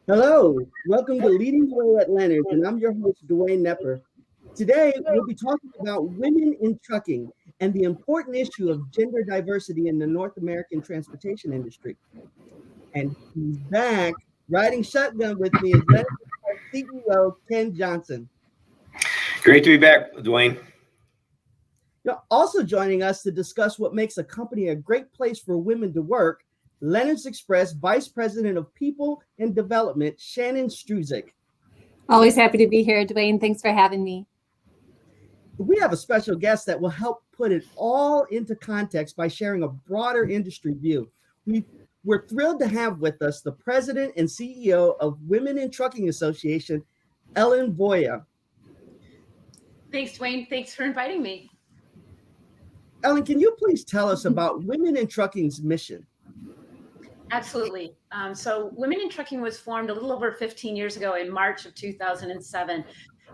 Hello, welcome to Leading the Way at Leonard, and I'm your host, Dwayne Knepper. Today, we'll be talking about women in trucking and the important issue of gender diversity in the North American transportation industry. And he's back. Riding shotgun with me is Leonard's CEO, Ken Johnson. Great to be back, Dwayne. Also joining us to discuss what makes a company a great place for women to work, Leonard's Express Vice President of People and Development, Shannon Struzik. Always happy to be here, Dwayne. Thanks for having me. We have a special guest that will help put it all into context by sharing a broader industry view. We're thrilled to have with us the president and CEO of Women in Trucking Association, Voie. Thanks, Dwayne. Thanks for inviting me. Ellen, can you please tell us about Women in Trucking's mission? Absolutely. So Women in Trucking was formed a little over 15 years ago in March of 2007.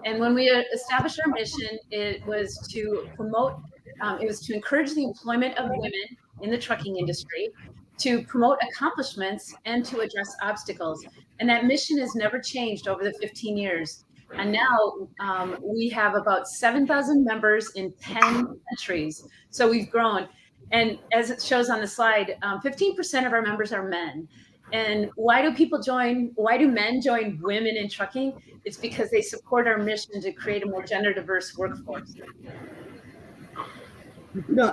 And when we established our mission, it was to encourage the employment of women in the trucking industry, to promote accomplishments, and to address obstacles. And that mission has never changed over the 15 years. And now we have about 7,000 members in 10 countries. So we've grown. And as it shows on the slide, 15% of our members are men. And why do men join Women in Trucking? It's because they support our mission to create a more gender diverse workforce.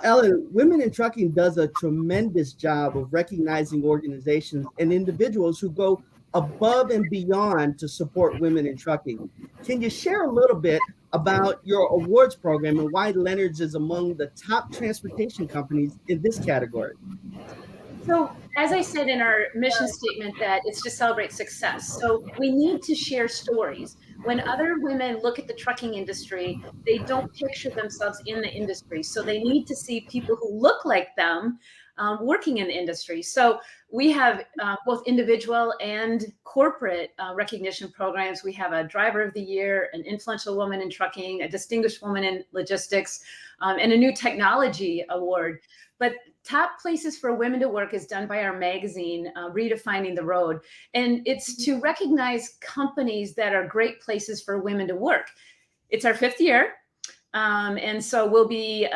Ellen, Women in Trucking does a tremendous job of recognizing organizations and individuals who go above and beyond to support women in trucking. Can you share a little bit about your awards program and why Leonard's is among the top transportation companies in this category? So, as I said in our mission statement, that it's to celebrate success. So we need to share stories. When other women look at the trucking industry, they don't picture themselves in the industry. So they need to see people who look like them working in the industry. So we have both individual and corporate recognition programs. We have a Driver of the Year, an Influential Woman in Trucking, a Distinguished Woman in Logistics, and a New Technology Award. But Top Places for Women to Work is done by our magazine, Redefining the Road. And it's to recognize companies that are great places for women to work. It's our 5th year. And so we'll be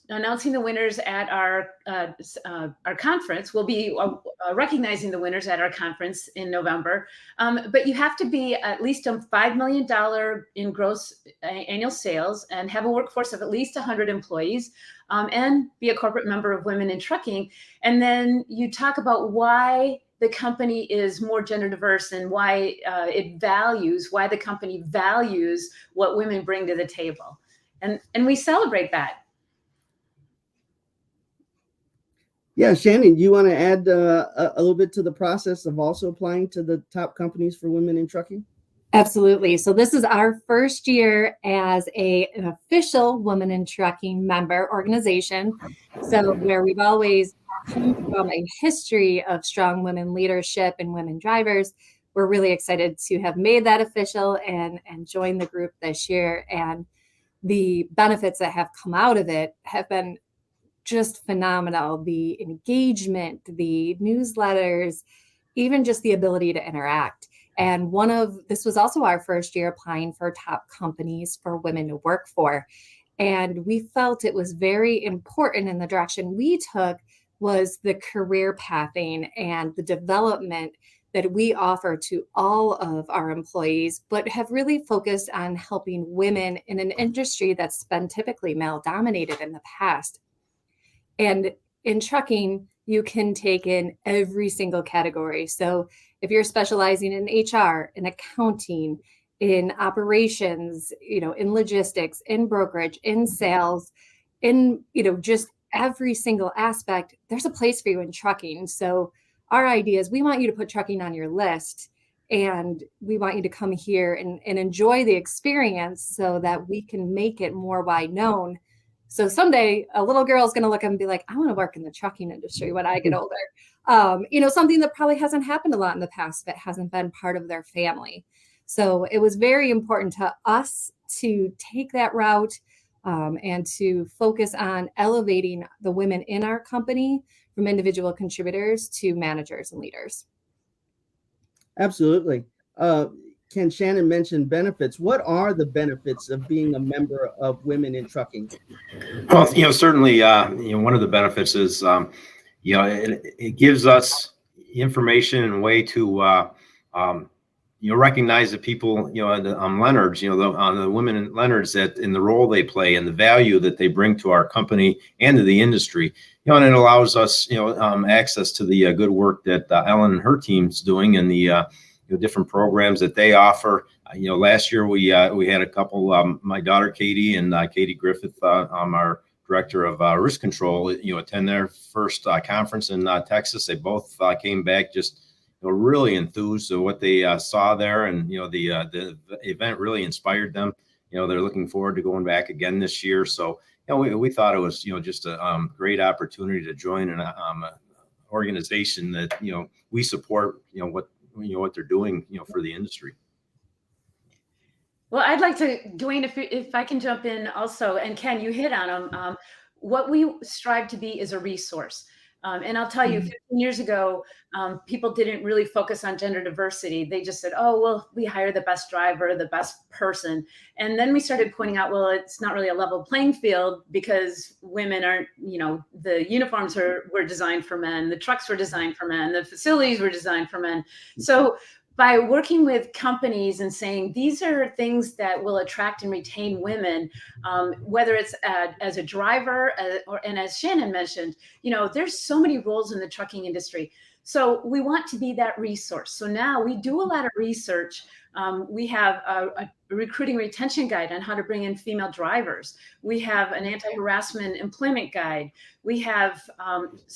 announcing the winners at our conference. We'll be recognizing the winners at our conference in November. But you have to be at least a $5 million in gross annual sales and have a workforce of at least 100 employees and be a corporate member of Women in Trucking. And then you talk about why the company is more gender diverse and why the company values what women bring to the table. And we celebrate that. Yeah, Shannon, you want to add a little bit to the process of also applying to the top companies for women in trucking? Absolutely. So this is our first year as an official Women in Trucking member organization. So where we've always come from a history of strong women leadership and women drivers, we're really excited to have made that official and join the group this year. And the benefits that have come out of it have been just phenomenal. The engagement, the newsletters, even just the ability to interact. And this was also our first year applying for top companies for women to work for. And we felt it was very important, in the direction we took was the career pathing and the development that we offer to all of our employees, but have really focused on helping women in an industry that's been typically male dominated in the past. And in trucking, you can take in every single category. So if you're specializing in HR, in accounting, in operations, in logistics, in brokerage, in sales, in, just every single aspect, there's a place for you in trucking. So our idea is we want you to put trucking on your list, and we want you to come here and enjoy the experience so that we can make it more wide known. So someday a little girl is going to look up and be like, I want to work in the trucking industry when I get older. Something that probably hasn't happened a lot in the past, but hasn't been part of their family. So it was very important to us to take that route and to focus on elevating the women in our company from individual contributors to managers and leaders. Absolutely. Can Shannon mention benefits? What are the benefits of being a member of Women in Trucking? Well, certainly, one of the benefits is, it gives us information and way to, recognize the people, the Leonards, the women in Leonards, that in the role they play and the value that they bring to our company and to the industry, and it allows us, access to the good work that Ellen and her team's doing, and the different programs that they offer. Last year we had a couple. My daughter Katie and Katie Griffith, our director of risk control, attend their first conference in Texas. They both came back just really enthused of what they saw there, and the event really inspired them. They're looking forward to going back again this year. So we thought it was just a great opportunity to join an organization that we support. What they're doing for the industry. Well, I'd like to, Dwayne, if I can jump in also, and Ken, you hit on them. What we strive to be is a resource. And I'll tell you, 15 years ago, people didn't really focus on gender diversity. They just said, oh, well, we hire the best driver, the best person. And then we started pointing out, well, it's not really a level playing field because women aren't, the uniforms were designed for men, the trucks were designed for men, the facilities were designed for men. So by working with companies and saying these are things that will attract and retain women, whether it's as a driver and as Shannon mentioned, there's so many roles in the trucking industry. So we want to be that resource. So now we do a lot of research. We have a recruiting retention guide on how to bring in female drivers. We have an anti-harassment employment guide. We have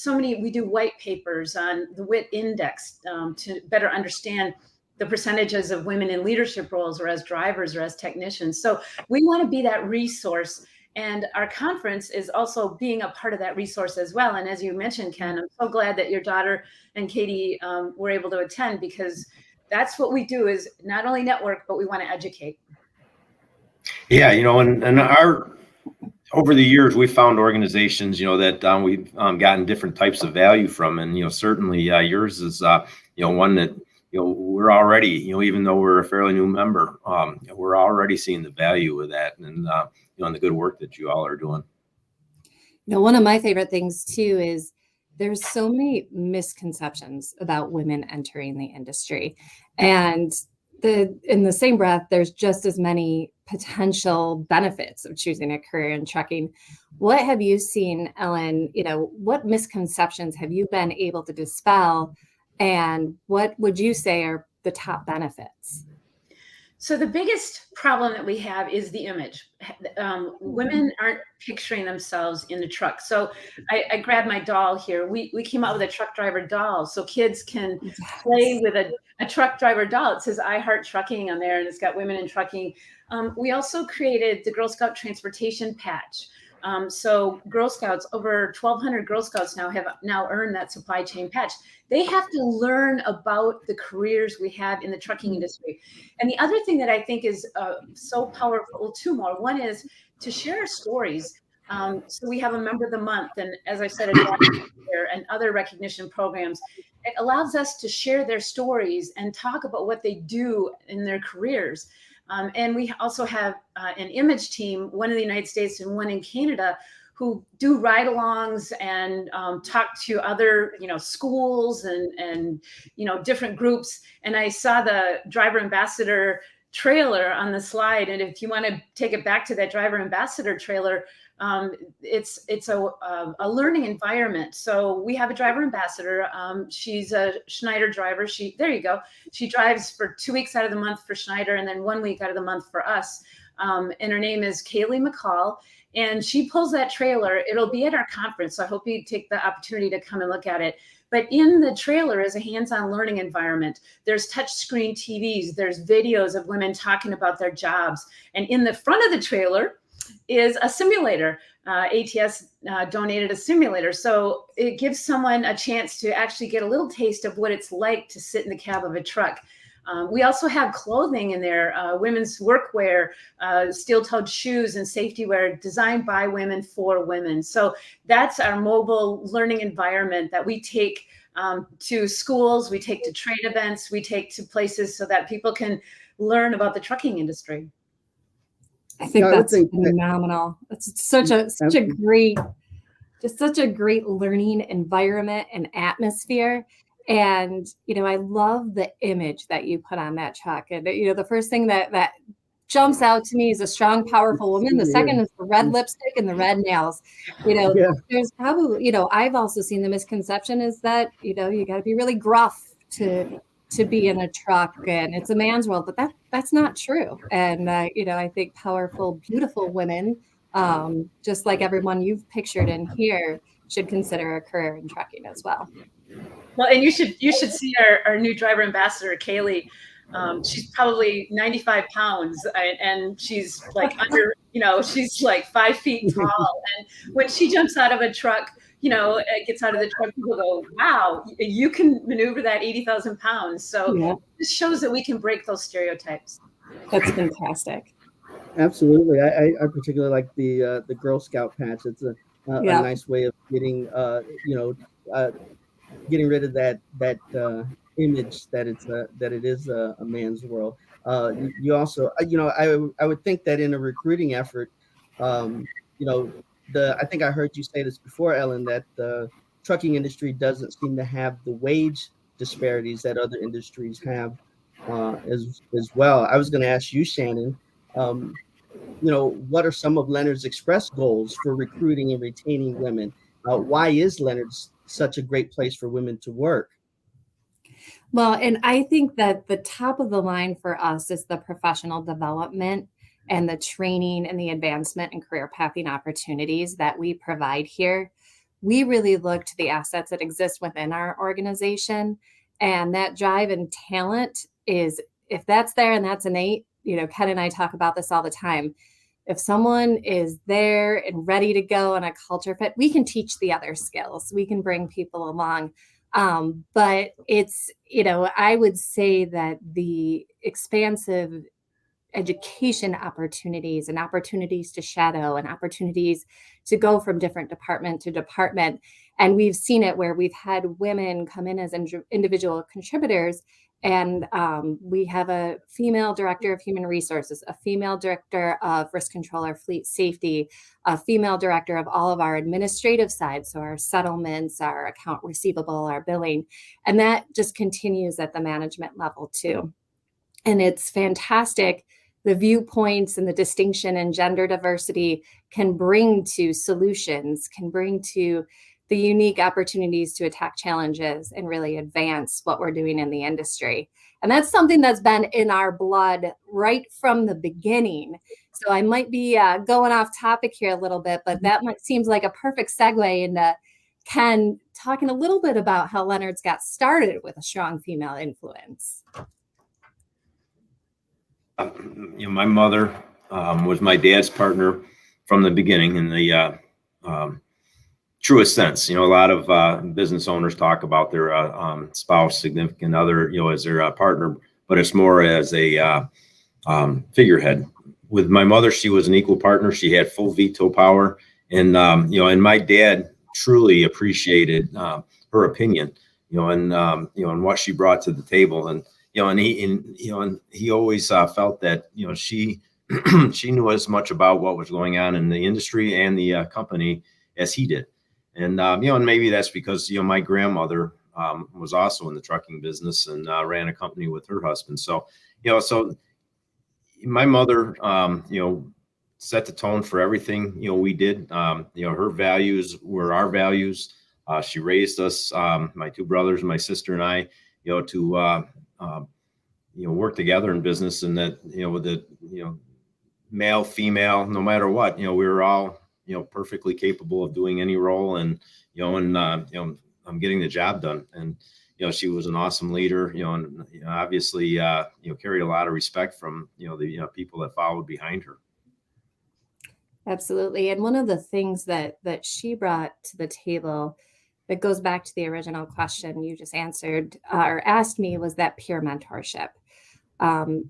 we do white papers on the WIT index to better understand the percentages of women in leadership roles or as drivers or as technicians. So we want to be that resource. And our conference is also being a part of that resource as well. And as you mentioned, Ken, I'm so glad that your daughter and Katie were able to attend, because that's what we do, is not only network, but we want to educate. Yeah, and our over the years, we've found organizations, that we've gotten different types of value from, and certainly yours is one that we're already, even though we're a fairly new member, we're already seeing the value of that, and and the good work that you all are doing. One of my favorite things too is there's so many misconceptions about women entering the industry, and in the same breath, there's just as many potential benefits of choosing a career in trucking. What have you seen, Ellen? What misconceptions have you been able to dispel, and what would you say are the top benefits? So the biggest problem that we have is the image. Women aren't picturing themselves in the truck. So I grabbed my doll here. We came out with a truck driver doll, so kids can play with a truck driver doll. It says I Heart Trucking on there, and it's got women in trucking. We also created the Girl Scout transportation patch. So Girl Scouts, over 1,200 Girl Scouts have earned that supply chain patch. They have to learn about the careers we have in the trucking industry. And the other thing that I think is so powerful, two more. One is to share our stories. So we have a member of the month, and as I said, and other recognition programs. It allows us to share their stories and talk about what they do in their careers. And we also have an image team, one in the United States and one in Canada, who do ride-alongs and talk to other, schools and different groups. And I saw the driver ambassador trailer on the slide. And if you want to take it back to that driver ambassador trailer, it's a learning environment. So we have a driver ambassador. She's a Schneider driver. There you go. She drives for 2 weeks out of the month for Schneider and then 1 week out of the month for us. And her name is Kaylee McCall. And she pulls that trailer. It'll be at our conference. So I hope you take the opportunity to come and look at it. But in the trailer is a hands-on learning environment. There's touchscreen TVs. There's videos of women talking about their jobs. And in the front of the trailer is a simulator. ATS donated a simulator. So it gives someone a chance to actually get a little taste of what it's like to sit in the cab of a truck. We also have clothing in there, women's workwear, steel-toed shoes and safety wear designed by women for women. So that's our mobile learning environment that we take to schools, we take to trade events, we take to places so that people can learn about the trucking industry. I think Yeah, I would that's think that- phenomenal. It's such a great, just such a great learning environment and atmosphere. And, I love the image that you put on that truck. And, the first thing that jumps out to me is a strong, powerful woman. The second is the red lipstick and the red nails. Yeah. There's probably, I've also seen the misconception is that, you got to be really gruff to be in a truck, and it's a man's world, but that's not true. And, I think powerful, beautiful women, just like everyone you've pictured in here, should consider a career in trucking as well. Well, and you should see our new driver ambassador, Kaylee. She's probably 95 pounds, and she's like under, she's like 5 feet tall. And when she jumps out of a truck, gets out of the truck, people go, wow, you can maneuver that 80,000 pounds. So This shows that we can break those stereotypes. That's fantastic. Absolutely. I particularly like the Girl Scout patch. It's a nice way of getting, getting rid of that image that it is a man's world. You also, I would think that in a recruiting effort, I think I heard you say this before, Ellen, that the trucking industry doesn't seem to have the wage disparities that other industries have as well. I was going to ask you, Shannon, what are some of Leonard's express goals for recruiting and retaining women? Why is Leonard such a great place for women to work? Well, and I think that the top of the line for us is the professional development and the training and the advancement and career pathing opportunities that we provide here. We really look to the assets that exist within our organization, and that drive and talent is, if that's there and that's innate, Ken and I talk about this all the time. If someone is there and ready to go and a culture fit, we can teach the other skills. We can bring people along. But it's, I would say that the expansive education opportunities and opportunities to shadow and opportunities to go from different department to department. And we've seen it where we've had women come in as individual contributors. And we have a female director of human resources, a female director of risk control or fleet safety, a female director of all of our administrative sides, so our settlements, our account receivable, our billing. And that just continues at the management level too. And it's fantastic. The viewpoints and the distinction and gender diversity can bring to solutions, can bring to the unique opportunities to attack challenges and really advance what we're doing in the industry. And that's something that's been in our blood right from the beginning. So I might be going off topic here a little bit, but that seems like a perfect segue into Ken talking a little bit about how Leonard's got started with a strong female influence. My mother was my dad's partner from the beginning in the truest sense. A lot of business owners talk about their spouse, significant other, as their partner, but it's more as a figurehead. With my mother, she was an equal partner. She had full veto power, and and my dad truly appreciated her opinion, and what she brought to the table, and he always felt that she she knew as much about what was going on in the industry and the company as he did. And, and maybe that's because, my grandmother was also in the trucking business and ran a company with her husband. So, so my mother, set the tone for everything, we did. Her values were our values. She raised us, my two brothers, my sister and I, to, work together in business, and that, with the, male, female, no matter what, we were all, perfectly capable of doing any role, and, I'm getting the job done. And, she was an awesome leader, and obviously, carried a lot of respect from, the people that followed behind her. Absolutely. And one of the things that she brought to the table that goes back to the original question you just answered or asked me was that peer mentorship.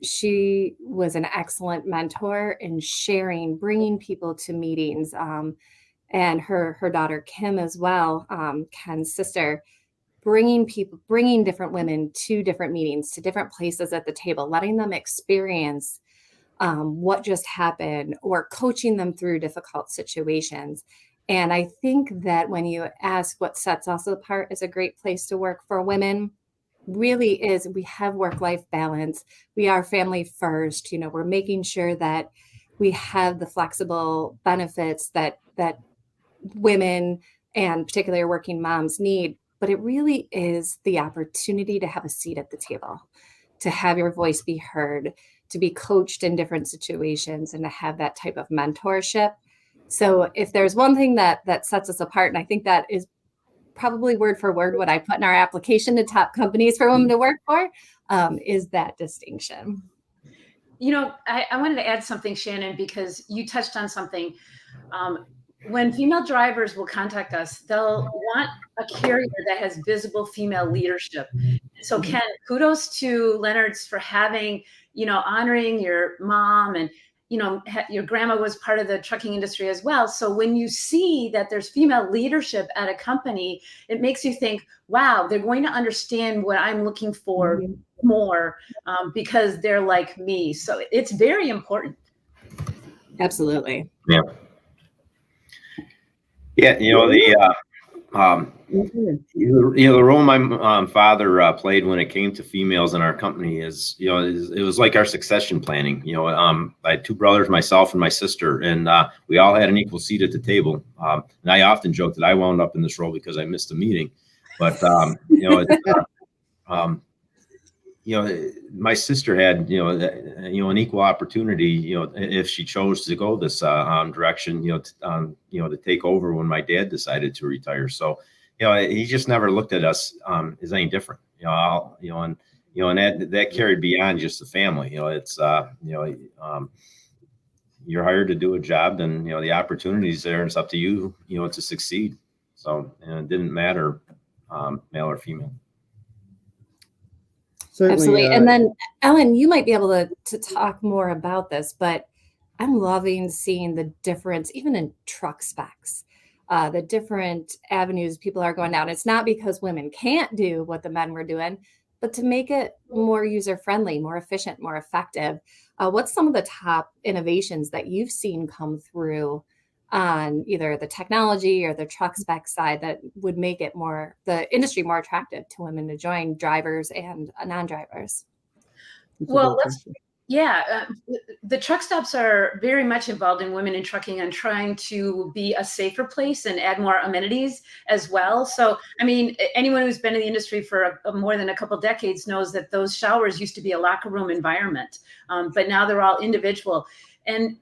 She was an excellent mentor in sharing, bringing people to meetings, and her daughter, Kim, as well, Ken's sister, bringing different women to different meetings, to different places at the table, letting them experience what just happened, or coaching them through difficult situations. And I think that when you ask what sets us apart as a great place to work for women, really is we have work-life balance. We are family first. We're making sure that we have the flexible benefits that women, and particularly working moms, need. But it really is the opportunity to have a seat at the table, to have your voice be heard, to be coached in different situations, and to have that type of mentorship. So if there's one thing that sets us apart, and I think that is probably word for word what I put in our application to top companies for women to work for, is that distinction. I wanted to add something, Shannon, because you touched on something. When female drivers will contact us, they'll want a carrier that has visible female leadership. So Ken, kudos to Leonard's for having, honoring your mom, and your grandma was part of the trucking industry as well. So when you see that there's female leadership at a company, it makes you think, wow, they're going to understand what I'm looking for more, because they're like me. So it's very important. Absolutely. Yeah. Yeah. The role my father played when it came to females in our company is, it was like our succession planning. I had two brothers, myself and my sister, and we all had an equal seat at the table. And I often joke that I wound up in this role because I missed a meeting. But my sister had an equal opportunity, if she chose to go this direction, to take over when my dad decided to retire. So he just never looked at us as any different, and that carried beyond just the family. It's you're hired to do a job, and the opportunity's there, and it's up to you, to succeed. So it didn't matter male or female. Certainly, absolutely. And then Ellen, you might be able to talk more about this, but I'm loving seeing the difference even in truck specs. The different avenues people are going down. It's not because women can't do what the men were doing, but to make it more user-friendly, more efficient, more effective. What's some of the top innovations that you've seen come through on either the technology or the truck spec side that would make it the industry more attractive to women to join, drivers and non-drivers? Well, the truck stops are very much involved in women in trucking and trying to be a safer place and add more amenities as well. So, anyone who's been in the industry for more than a couple decades knows that those showers used to be a locker room environment, but now they're all individual. And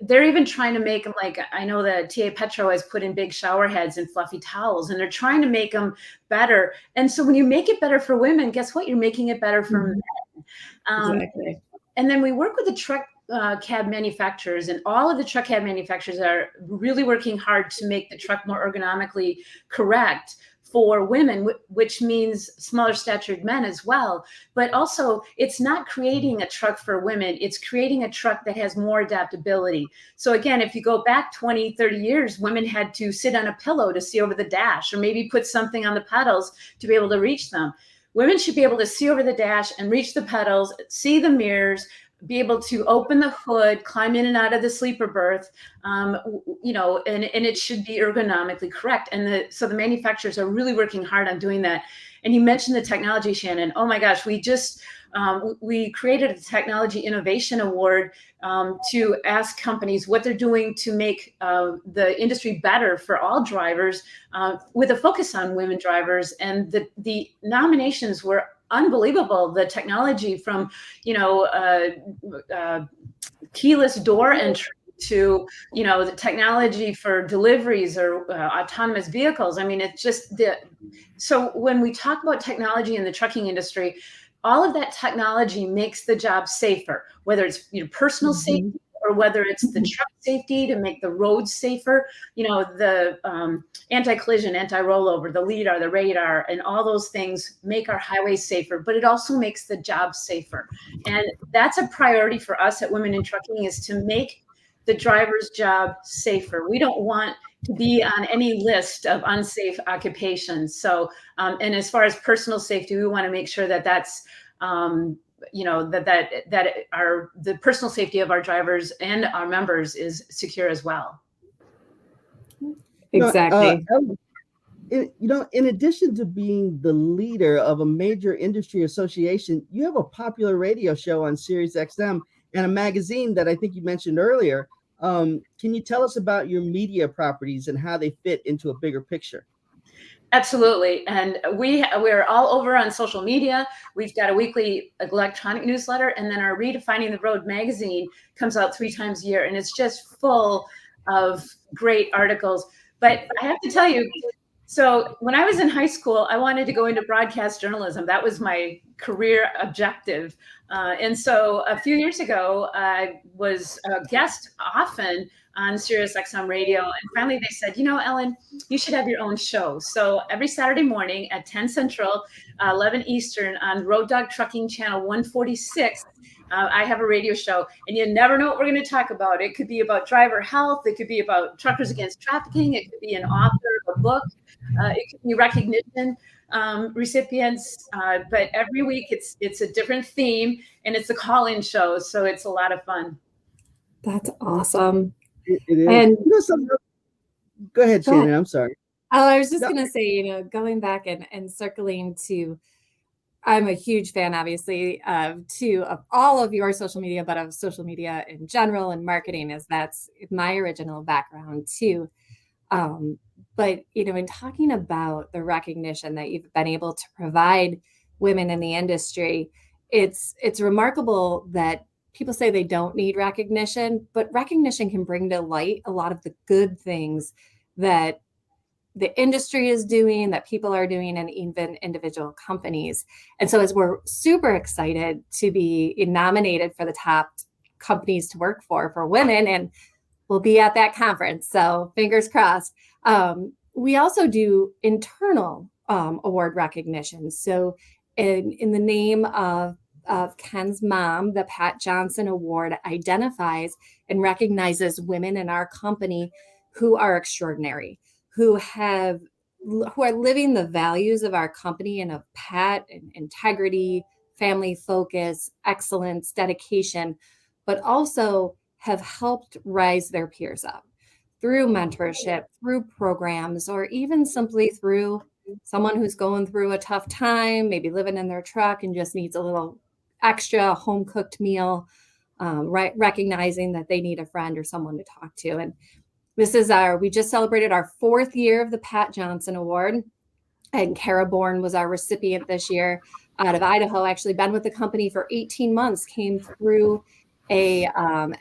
they're even trying to make them, like, I know that TA Petro has put in big shower heads and fluffy towels, and they're trying to make them better. And so when you make it better for women, guess what? You're making it better for men. Exactly. And then we work with the truck cab manufacturers, and all of the truck cab manufacturers are really working hard to make the truck more ergonomically correct for women, which means smaller statured men as well. But also, it's not creating a truck for women. It's creating a truck that has more adaptability. So again, if you go back 20, 30 years, women had to sit on a pillow to see over the dash, or maybe put something on the pedals to be able to reach them. Women should be able to see over the dash and reach the pedals, see the mirrors, be able to open the hood, climb in and out of the sleeper berth, and it should be ergonomically correct. And so the manufacturers are really working hard on doing that. And you mentioned the technology, Shannon. Oh my gosh, we created a technology innovation award to ask companies what they're doing to make the industry better for all drivers, with a focus on women drivers. And the nominations were unbelievable. The technology from, keyless door entry to, the technology for deliveries or autonomous vehicles. It's just so when we talk about technology in the trucking industry, all of that technology makes the job safer, whether it's personal safety or whether it's the truck safety to make the roads safer, the anti-collision, anti-rollover, the LIDAR, the radar, and all those things make our highways safer, but it also makes the job safer. And that's a priority for us at Women in Trucking, is to make the driver's job safer. We don't want to be on any list of unsafe occupations. So, and as far as personal safety, we want to make sure that that's, the personal safety of our drivers and our members is secure as well. Exactly. In addition to being the leader of a major industry association, you have a popular radio show on Sirius XM and a magazine that I think you mentioned earlier. Can you tell us about your media properties and how they fit into a bigger picture? Absolutely. And we're all over on social media. We've got a weekly electronic newsletter, and then our Redefining the Road magazine comes out 3 times a year, and it's just full of great articles. But I have to tell you, so when I was in high school, I wanted to go into broadcast journalism. That was my career objective. And so a few years ago, I was a guest often on Sirius XM radio. And finally they said, Ellen, you should have your own show. So every Saturday morning at 10 Central, 11 Eastern on Road Dog Trucking Channel 146, I have a radio show, and you never know what we're going to talk about. It could be about driver health. It could be about truckers against trafficking. It could be an author of a book. It could be recognition recipients. But every week it's a different theme, and it's a call-in show. So it's a lot of fun. That's awesome. It is. And go ahead, Shannon. I'm sorry. Oh, I was just going to say, going back and circling to, I'm a huge fan, obviously, of all of your social media, but of social media in general and marketing, as that's my original background too. But, in talking about the recognition that you've been able to provide women in the industry, it's remarkable that people say they don't need recognition, but recognition can bring to light a lot of the good things that the industry is doing, that people are doing, and even individual companies. And so as we're super excited to be nominated for the top companies to work for women, and we'll be at that conference, so fingers crossed. We also do internal award recognition. So in the name of Ken's mom, the Pat Johnson Award identifies and recognizes women in our company who are extraordinary, who are living the values of our company and of Pat, and integrity, family focus, excellence, dedication, but also have helped rise their peers up through mentorship, through programs, or even simply through someone who's going through a tough time, maybe living in their truck and just needs a little extra home cooked meal, recognizing that they need a friend or someone to talk to. And we just celebrated our 4th year of the Pat Johnson Award, and Kara Bourne was our recipient this year out of Idaho. Actually been with the company for 18 months, came through a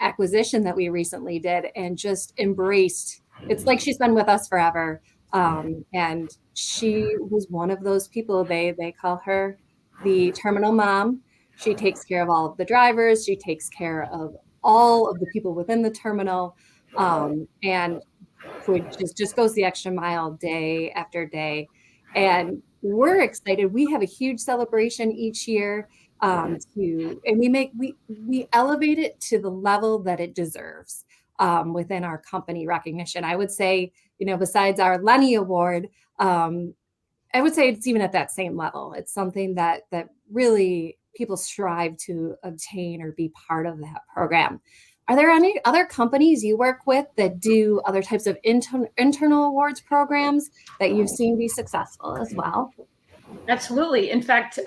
acquisition that we recently did, and just embraced. It's like she's been with us forever. And she was one of those people, they call her the terminal mom. She takes care of all of the drivers. She takes care of all of the people within the terminal. And just goes the extra mile day after day. And we're excited. We have a huge celebration each year, and we elevate it to the level that it deserves within our company recognition. I would say, besides our Lenny Award, I would say it's even at that same level. It's something that really people strive to obtain or be part of that program. Are there any other companies you work with that do other types of internal awards programs that you've seen be successful as well? Absolutely. In fact,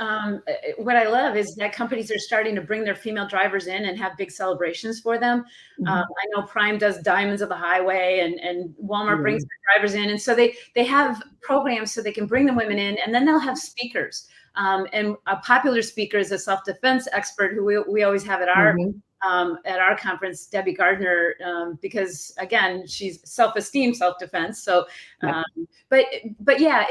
what I love is that companies are starting to bring their female drivers in and have big celebrations for them. Mm-hmm. I know Prime does Diamonds of the Highway, and Walmart mm-hmm. brings their drivers in. And so they have programs so they can bring the women in, and then they'll have speakers. And a popular speaker is a self-defense expert who we always have at our conference, Debbie Gardner, because again, she's self-esteem, self-defense. So, but yeah,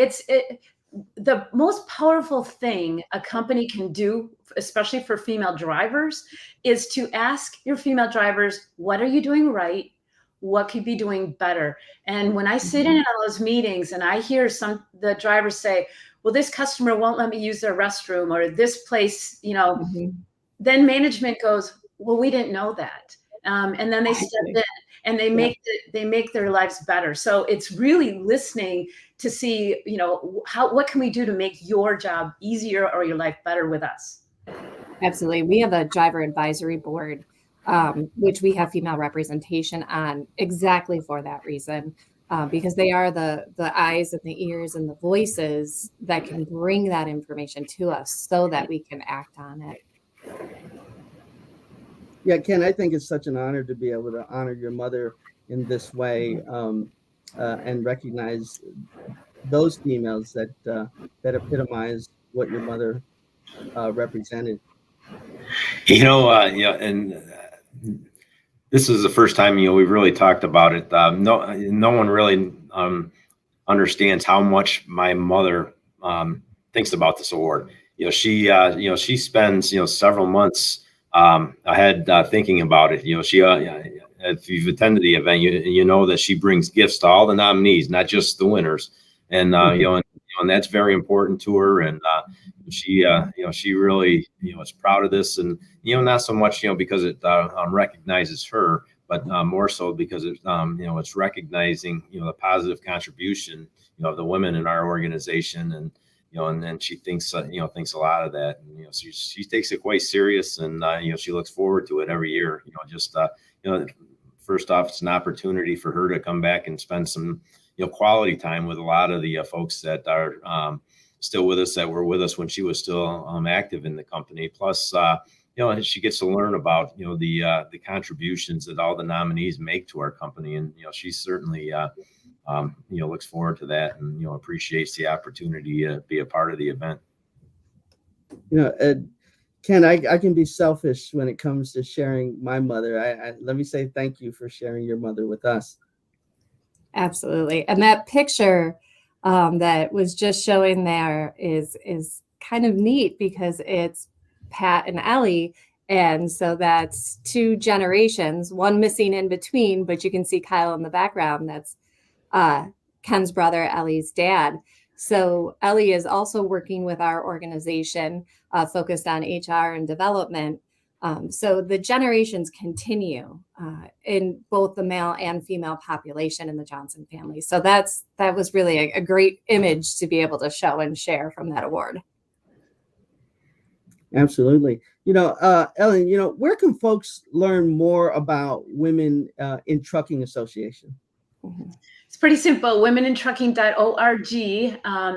the most powerful thing a company can do, especially for female drivers, is to ask your female drivers, what are you doing right? What could be doing better? And when I sit in on those meetings and I hear the drivers say, well, this customer won't let me use their restroom, or this place, then management goes, well, we didn't know that. And then they step in. and they make their lives better. So it's really listening to see, what can we do to make your job easier or your life better with us? Absolutely. We have a driver advisory board, which we have female representation on exactly for that reason, because they are the eyes and the ears and the voices that can bring that information to us so that we can act on it. Yeah, Ken, I think it's such an honor to be able to honor your mother in this way, and recognize those females that epitomize what your mother represented. And this is the first time we've really talked about it. No one really understands how much my mother thinks about this award. She spends several months ahead thinking about it. If you've attended the event, you know that she brings gifts to all the nominees, not just the winners, and and that's very important to her. And she really is proud of this, and not so much because it recognizes her, but more so because it's recognizing the positive contribution of the women in our organization, and and then she thinks a lot of that, and she takes it quite serious, and she looks forward to it every year. First off, it's an opportunity for her to come back and spend some quality time with a lot of the folks that are still with us, that were with us when she was still active in the company. Plus, she gets to learn about the contributions that all the nominees make to our company, and she certainly looks forward to that, and appreciates the opportunity to be a part of the event. Ken, I can be selfish when it comes to sharing my mother. Let me say thank you for sharing your mother with us. Absolutely. And that picture that was just showing there is kind of neat because it's Pat and Ellie. And so that's two generations, one missing in between, but you can see Kyle in the background. That's Ken's brother, Ellie's dad. So Ellie is also working with our organization focused on HR and development. So the generations continue in both the male and female population in the Johnson family. So that was really a great image to be able to show and share from that award. Absolutely. Ellen, where can folks learn more about Women in Trucking Association? Mm-hmm. It's pretty simple, womenintrucking.org.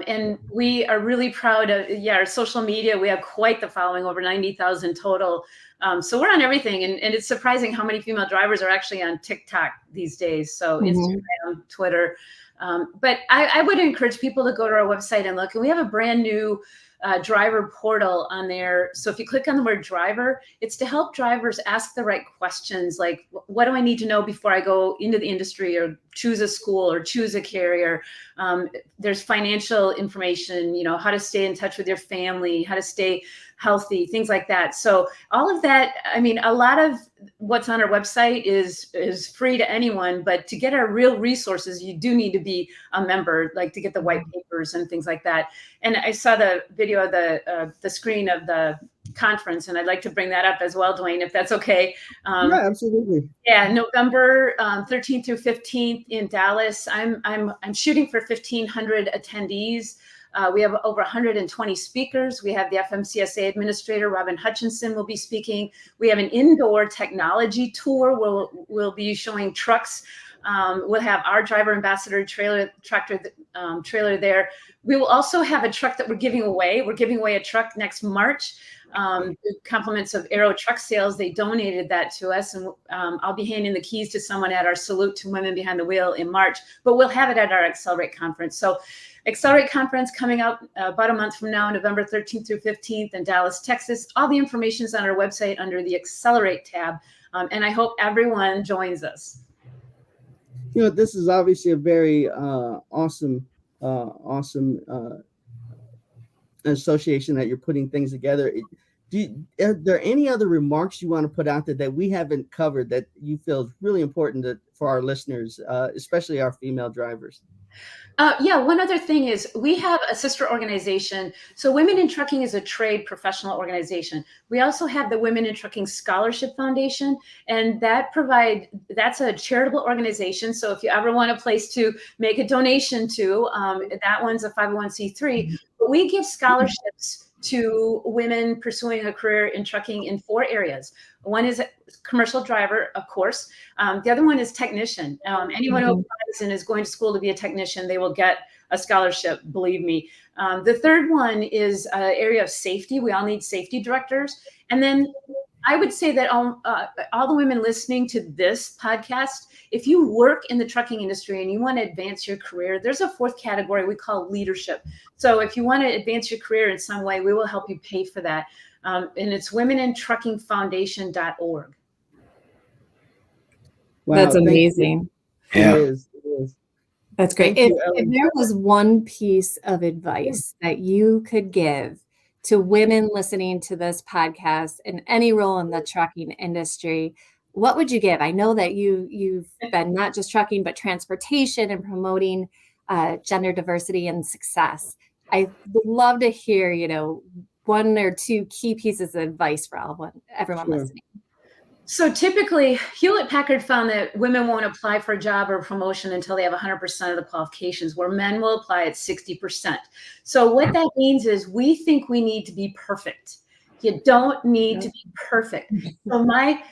And we are really proud of, our social media. We have quite the following, over 90,000 total. So we're on everything. And it's surprising how many female drivers are actually on TikTok these days. So Instagram, Twitter. But I would encourage people to go to our website and look. And we have a brand new driver portal on there. So if you click on the word driver, it's to help drivers ask the right questions, like what do I need to know before I go into the industry or choose a school or choose a carrier. There's financial information, how to stay in touch with your family, how to stay healthy, things like that. So all of that, a lot of what's on our website is free to anyone, but to get our real resources, you do need to be a member, like to get the white papers and things like that. And I saw the video of the screen of the conference, and I'd like to bring that up as well, Dwayne, if that's okay. Yeah, absolutely. Yeah, November 13th through 15th in Dallas. I'm shooting for 1,500 attendees. We have over 120 speakers. We have the FMCSA administrator, Robin Hutchinson, will be speaking. We have an indoor technology tour where we'll be showing trucks. We'll have our driver ambassador trailer there. We will also have a truck that we're giving away. We're giving away a truck next March. Compliments of Aero Truck Sales. They donated that to us, and I'll be handing the keys to someone at our Salute to Women Behind the Wheel in March, but we'll have it at our Accelerate Conference. So Accelerate Conference coming up about a month from now, November 13th through 15th in Dallas, Texas. All the information is on our website under the Accelerate tab, and I hope everyone joins us. This is obviously a very awesome association that you're putting things together. Are there any other remarks you want to put out there that we haven't covered that you feel is really important for our listeners, especially our female drivers? One other thing is we have a sister organization. So Women in Trucking is a trade professional organization. We also have the Women in Trucking Scholarship Foundation, and that's a charitable organization. So if you ever want a place to make a donation to, that one's a 501c3. But we give scholarships to women pursuing a career in trucking in 4 areas. One is a commercial driver, of course. The other one is technician. Anyone who applies and is going to school to be a technician, they will get a scholarship, believe me. The third one is an area of safety. We all need safety directors. And then I would say that all the women listening to this podcast, if you work in the trucking industry and you want to advance your career, there's a 4th category we call leadership. So if you want to advance your career in some way, we will help you pay for that. And it's womenintruckingfoundation.org. Wow, that's amazing. Yeah. It is. That's great. If there was one piece of advice that you could give to women listening to this podcast in any role in the trucking industry, what would you give? I know that you've been not just trucking, but transportation and promoting gender diversity and success. I would love to hear, 1 or 2 key pieces of advice for everyone listening. So typically, Hewlett-Packard found that women won't apply for a job or a promotion until they have 100% of the qualifications, where men will apply at 60%. So what that means is we think we need to be perfect. You don't need to be perfect. So my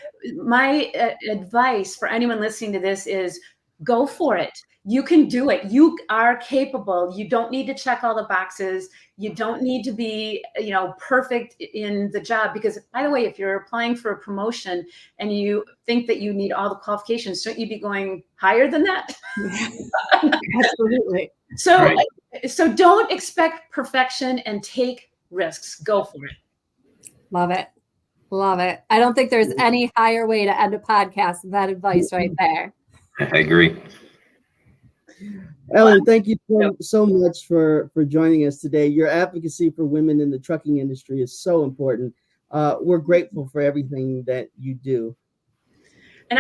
advice for anyone listening to this is go for it. You can do it. You are capable. You don't need to check all the boxes. You don't need to be, perfect in the job, because, by the way, if you're applying for a promotion and you think that you need all the qualifications, shouldn't you be going higher than that? Absolutely. So don't expect perfection and take risks. Go for it. Love it. Love it. I don't think there's any higher way to end a podcast than that advice right there. I agree. Ellen, thank you so much for joining us today. Your advocacy for women in the trucking industry is so important. We're grateful for everything that you do. And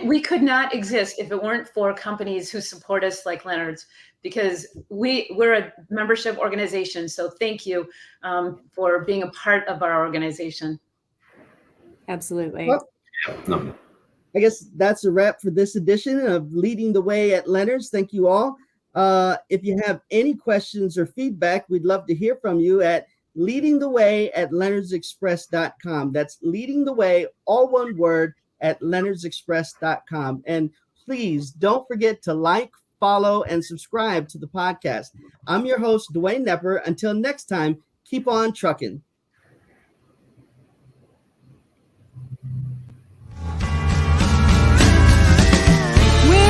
we could not exist if it weren't for companies who support us like Leonard's, because we're a membership organization. So thank you for being a part of our organization. Absolutely. Well, I guess that's a wrap for this edition of Leading the Way at Leonard's. Thank you all. If you have any questions or feedback, we'd love to hear from you at leadingtheway@leonardsexpress.com. That's leading the way, all one word, at leonardsexpress.com. And please don't forget to like, follow, and subscribe to the podcast. I'm your host, Dwayne Knepper. Until next time, keep on trucking.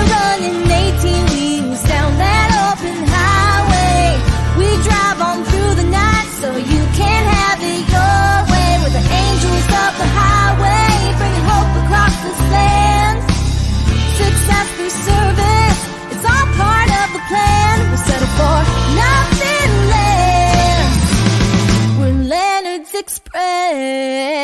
Running 18 wheels down that open highway. We drive on through the night so you can have it your way. We're the angels of the highway, bringing hope across this land. Success through service, it's all part of the plan. We're settled for nothing less. We're Leonard's Express.